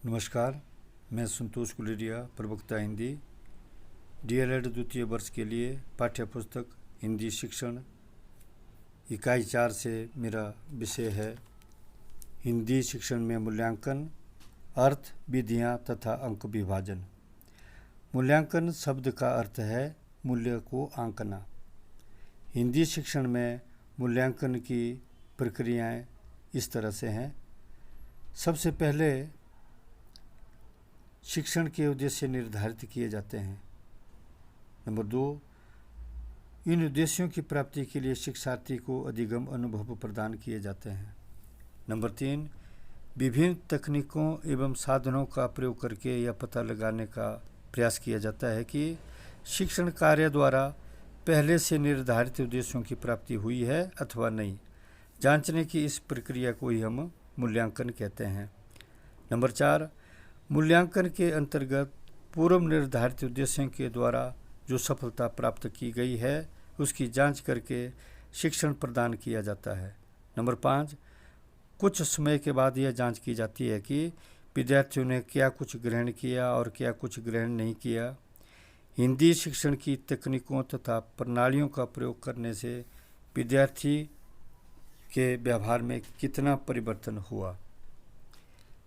नमस्कार, मैं संतोष गुलेरिया, प्रवक्ता हिंदी, डीएलएड द्वितीय वर्ष के लिए पाठ्य पुस्तक हिंदी शिक्षण इकाई 4 से मेरा विषय है हिंदी शिक्षण में मूल्यांकन, अर्थ, विधियाँ तथा अंक विभाजन। मूल्यांकन शब्द का अर्थ है मूल्य को आंकना। हिंदी शिक्षण में मूल्यांकन की प्रक्रियाएं इस तरह से हैं। सबसे पहले शिक्षण के उद्देश्य निर्धारित किए जाते हैं। नंबर 2, इन उद्देश्यों की प्राप्ति के लिए शिक्षार्थी को अधिगम अनुभव प्रदान किए जाते हैं। नंबर 3, विभिन्न तकनीकों एवं साधनों का प्रयोग करके यह पता लगाने का प्रयास किया जाता है कि शिक्षण कार्य द्वारा पहले से निर्धारित उद्देश्यों की प्राप्ति हुई है अथवा नहीं। जांचने की इस प्रक्रिया को ही हम मूल्यांकन कहते हैं। नंबर 4, मूल्यांकन के अंतर्गत पूर्व निर्धारित उद्देश्यों के द्वारा जो सफलता प्राप्त की गई है उसकी जांच करके शिक्षण प्रदान किया जाता है। नंबर 5, कुछ समय के बाद यह जांच की जाती है कि विद्यार्थियों ने क्या कुछ ग्रहण किया और क्या कुछ ग्रहण नहीं किया। हिंदी शिक्षण की तकनीकों तथा प्रणालियों का प्रयोग करने से विद्यार्थी के व्यवहार में कितना परिवर्तन हुआ।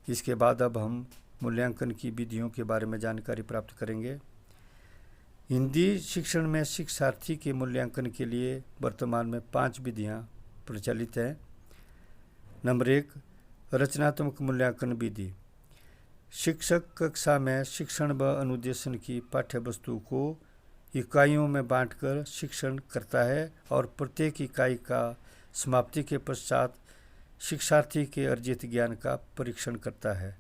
इसके बाद अब हम मूल्यांकन की विधियों के बारे में जानकारी प्राप्त करेंगे। हिंदी शिक्षण में शिक्षार्थी के मूल्यांकन के लिए वर्तमान में 5 विधियां प्रचलित हैं। नंबर 1, रचनात्मक मूल्यांकन विधि। शिक्षक कक्षा में शिक्षण व अनुदेशन की पाठ्य वस्तु को इकाइयों में बांटकर शिक्षण करता है और प्रत्येक इकाई का समाप्ति के पश्चात शिक्षार्थी के अर्जित ज्ञान का परीक्षण करता है।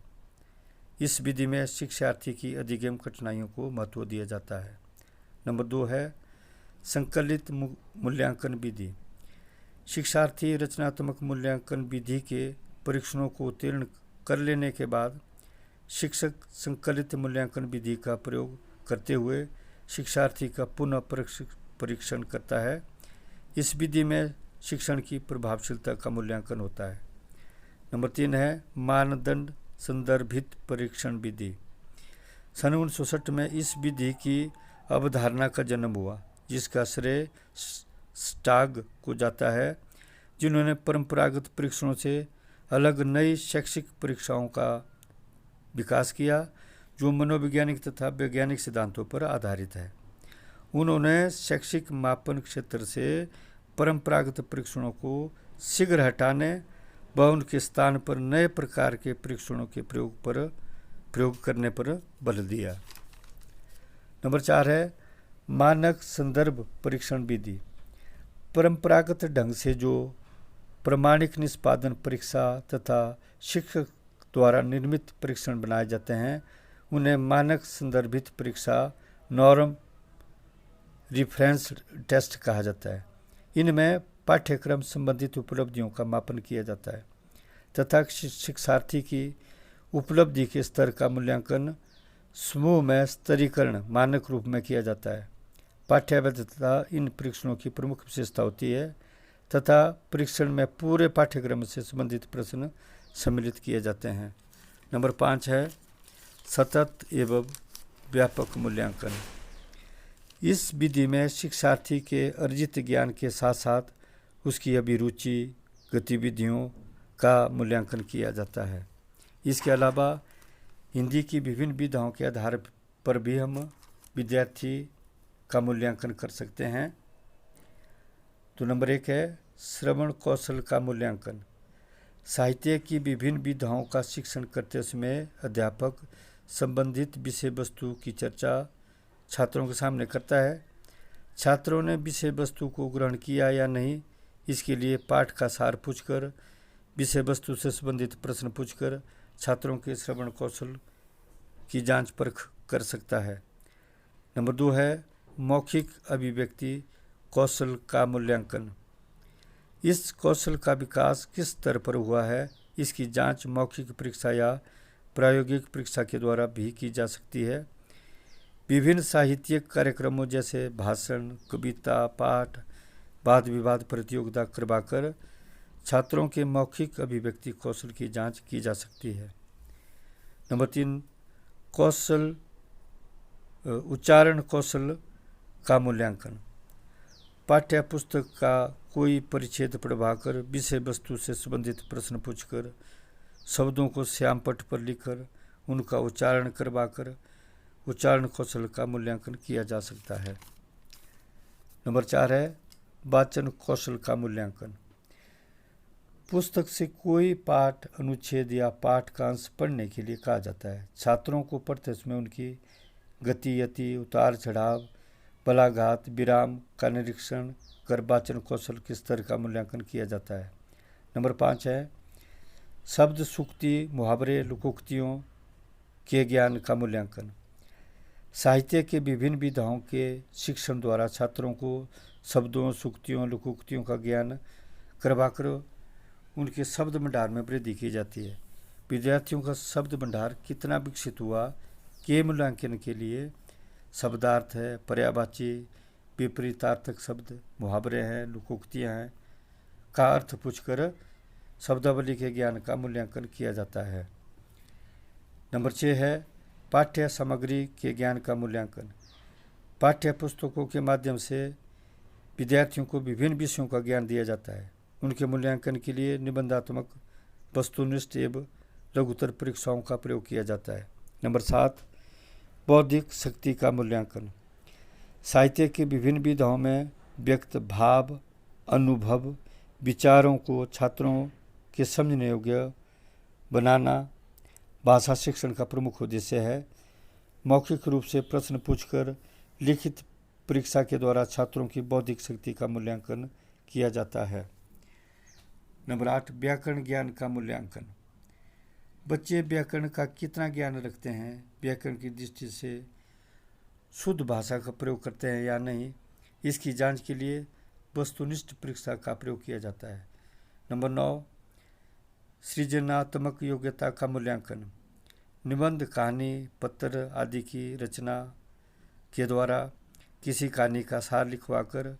इस विधि में शिक्षार्थी की अधिगम कठिनाइयों को महत्व दिया जाता है। नंबर 2 है संकलित मूल्यांकन विधि। शिक्षार्थी रचनात्मक मूल्यांकन विधि के परीक्षणों को उत्तीर्ण कर लेने के बाद शिक्षक संकलित मूल्यांकन विधि का प्रयोग करते हुए शिक्षार्थी का पुनः परीक्षण करता है। इस विधि में शिक्षण की प्रभावशीलता का मूल्यांकन होता है। नंबर 3 है मानदंड संदर्भित परीक्षण विधि। सन 1960 में इस विधि की अवधारणा का जन्म हुआ, जिसका श्रेय स्टाग को जाता है, जिन्होंने परंपरागत परीक्षणों से अलग नई शैक्षिक परीक्षाओं का विकास किया जो मनोवैज्ञानिक तथा वैज्ञानिक सिद्धांतों पर आधारित है। उन्होंने शैक्षिक मापन क्षेत्र से परंपरागत परीक्षणों को शीघ्र हटाने व उनके स्थान पर नए प्रकार के परीक्षणों के प्रयोग करने पर बल दिया। नंबर 4 है मानक संदर्भ परीक्षण विधि। परंपरागत ढंग से जो प्रमाणिक निष्पादन परीक्षा तथा शिक्षक द्वारा निर्मित परीक्षण बनाए जाते हैं उन्हें मानक संदर्भित परीक्षा नॉर्म रिफरेंस टेस्ट कहा जाता है। इनमें पाठ्यक्रम संबंधित उपलब्धियों का मापन किया जाता है तथा शिक्षार्थी की उपलब्धि के स्तर का मूल्यांकन समूह में स्तरीकरण मानक रूप में किया जाता है। पाठ्यवैधता इन परीक्षणों की प्रमुख विशेषता होती है तथा परीक्षण में पूरे पाठ्यक्रम से संबंधित प्रश्न सम्मिलित किए जाते हैं। नंबर 5 है सतत एवं व्यापक मूल्यांकन। इस विधि में शिक्षार्थी के अर्जित ज्ञान के साथ साथ उसकी अभिरुचि गतिविधियों का मूल्यांकन किया जाता है। इसके अलावा हिंदी की विभिन्न विधाओं के आधार पर भी हम विद्यार्थी का मूल्यांकन कर सकते हैं। तो नंबर 1 है श्रवण कौशल का मूल्यांकन। साहित्य की विभिन्न विधाओं का शिक्षण करते समय अध्यापक संबंधित विषय वस्तु की चर्चा छात्रों के सामने करता है। छात्रों ने विषय वस्तु को ग्रहण किया या नहीं, इसके लिए पाठ का सार पूछकर, विषय वस्तु से संबंधित प्रश्न पूछकर छात्रों के श्रवण कौशल की जांच परख कर सकता है। नंबर 2 है मौखिक अभिव्यक्ति कौशल का मूल्यांकन। इस कौशल का विकास किस स्तर पर हुआ है, इसकी जांच मौखिक परीक्षा या प्रायोगिक परीक्षा के द्वारा भी की जा सकती है। विभिन्न साहित्यिक कार्यक्रमों जैसे भाषण, कविता, पाठ, वाद विवाद प्रतियोगिता करवाकर छात्रों के मौखिक अभिव्यक्ति कौशल की जांच की जा सकती है। नंबर 3, कौशल उच्चारण कौशल का मूल्यांकन। पाठ्य पुस्तक का कोई परिच्छेद पढ़वाकर विषय वस्तु से संबंधित प्रश्न पूछकर शब्दों को श्याम पट पर लिखकर उनका उच्चारण करवाकर उच्चारण कौशल का मूल्यांकन किया जा सकता है। नंबर 4 है वाचन कौशल का मूल्यांकन। पुस्तक से कोई पाठ अनुच्छेद या पाठ का अंश पढ़ने के लिए कहा जाता है। छात्रों को पढ़ते समय उनकी गति, यति, उतार चढ़ाव, बलाघात, विराम का निरीक्षण कर वाचन कौशल के स्तर का मूल्यांकन किया जाता है। नंबर 5 है शब्द, सूक्ति, मुहावरे, लोकोक्तियों के ज्ञान का मूल्यांकन। साहित्य के विभिन्न विधाओं के शिक्षण द्वारा छात्रों को शब्दों, सूक्तियों, लोकोक्तियों का ज्ञान करवाकर उनके शब्द भंडार में वृद्धि की जाती है। विद्यार्थियों का शब्द भंडार कितना विकसित हुआ के मूल्यांकन के लिए शब्दार्थ है, पर्यायवाची, विपरीतार्थक शब्द, मुहावरे हैं, लोकोक्तियाँ हैं का अर्थ पूछकर शब्दावली के ज्ञान का मूल्यांकन किया जाता है। नंबर 6 है पाठ्य सामग्री के ज्ञान का मूल्यांकन। पाठ्य पुस्तकों के माध्यम से विद्यार्थियों को विभिन्न विषयों का ज्ञान दिया जाता है। उनके मूल्यांकन के लिए निबंधात्मक, वस्तुनिष्ठ एवं लघुतर परीक्षाओं का प्रयोग किया जाता है। नंबर 7 बौद्धिक शक्ति का मूल्यांकन। साहित्य के विभिन्न विधाओं में व्यक्त भाव, अनुभव, विचारों को छात्रों के समझने योग्य बनाना भाषा शिक्षण का प्रमुख उद्देश्य है। मौखिक रूप से प्रश्न पूछकर लिखित परीक्षा के द्वारा छात्रों की बौद्धिक शक्ति का मूल्यांकन किया जाता है। नंबर 8 व्याकरण ज्ञान का मूल्यांकन। बच्चे व्याकरण का कितना ज्ञान रखते हैं, व्याकरण की दृष्टि से शुद्ध भाषा का प्रयोग करते हैं या नहीं, इसकी जांच के लिए वस्तुनिष्ठ परीक्षा का प्रयोग किया जाता है। नंबर 9 सृजनात्मक योग्यता का मूल्यांकन। निबंध, कहानी, पत्र आदि की रचना के द्वारा किसी कहानी का सार लिखवाकर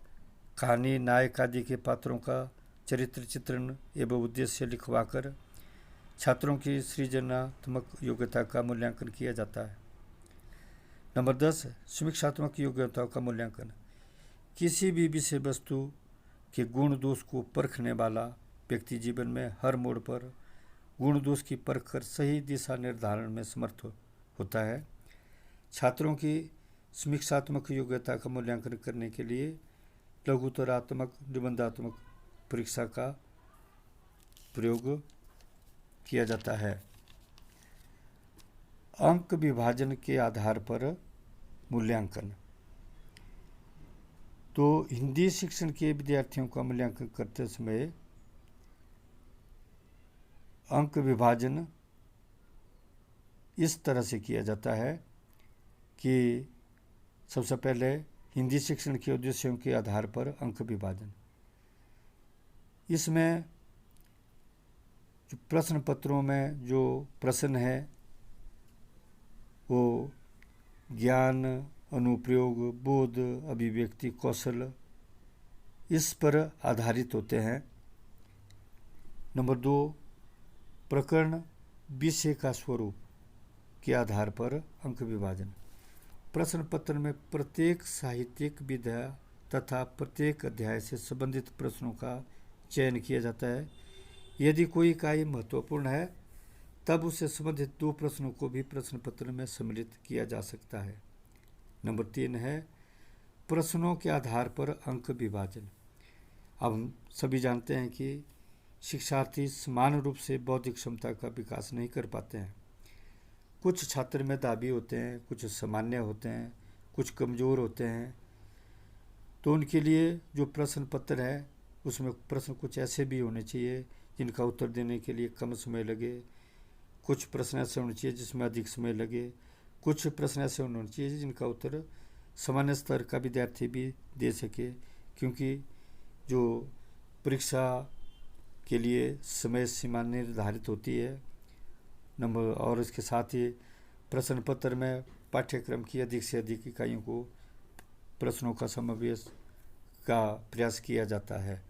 कहानी, नायक आदि के पात्रों का चरित्र चित्रण एवं उद्देश्य लिखवाकर छात्रों की सृजनात्मक योग्यता का मूल्यांकन किया जाता है। नंबर 10 समीक्षात्मक योग्यताओं का मूल्यांकन। किसी भी विषय वस्तु के गुण दोष को परखने वाला व्यक्ति जीवन में हर मोड़ पर गुण दोष की परख कर सही दिशा निर्धारण में समर्थ होता है। छात्रों की समीक्षात्मक योग्यता का मूल्यांकन करने के लिए लघुतरात्मक, निबंधात्मक परीक्षा का प्रयोग किया जाता है। अंक विभाजन के आधार पर मूल्यांकन। तो हिंदी शिक्षण के विद्यार्थियों का मूल्यांकन करते समय अंक विभाजन इस तरह से किया जाता है कि सबसे पहले हिंदी शिक्षण के उद्देश्यों के आधार पर अंक विभाजन। इसमें जो प्रश्न पत्रों में जो प्रश्न है वो ज्ञान, अनुप्रयोग, बोध, अभिव्यक्ति, कौशल इस पर आधारित होते हैं। नंबर 2 प्रकरण, विषय का स्वरूप के आधार पर अंक विभाजन। प्रश्न पत्र में प्रत्येक साहित्यिक विधा तथा प्रत्येक अध्याय से संबंधित प्रश्नों का चयन किया जाता है। यदि कोई इकाई महत्वपूर्ण है तब उससे संबंधित 2 प्रश्नों को भी प्रश्न पत्र में सम्मिलित किया जा सकता है। नंबर 3 है प्रश्नों के आधार पर अंक विभाजन। अब हम सभी जानते हैं कि शिक्षार्थी समान रूप से बौद्धिक क्षमता का विकास नहीं कर पाते हैं। कुछ छात्र मेधावी होते हैं, कुछ सामान्य होते हैं, कुछ कमज़ोर होते हैं। तो उनके लिए जो प्रश्न पत्र है उसमें प्रश्न कुछ ऐसे भी होने चाहिए जिनका उत्तर देने के लिए कम समय लगे, कुछ प्रश्न ऐसे होने चाहिए जिसमें अधिक समय लगे, कुछ प्रश्न ऐसे होने चाहिए जिनका उत्तर सामान्य स्तर का विद्यार्थी भी दे सके, क्योंकि जो परीक्षा के लिए समय सीमा निर्धारित होती है। नंबर और इसके साथ ही प्रश्न पत्र में पाठ्यक्रम की अधिक से अधिक इकाइयों को प्रश्नों का समावेश का प्रयास किया जाता है।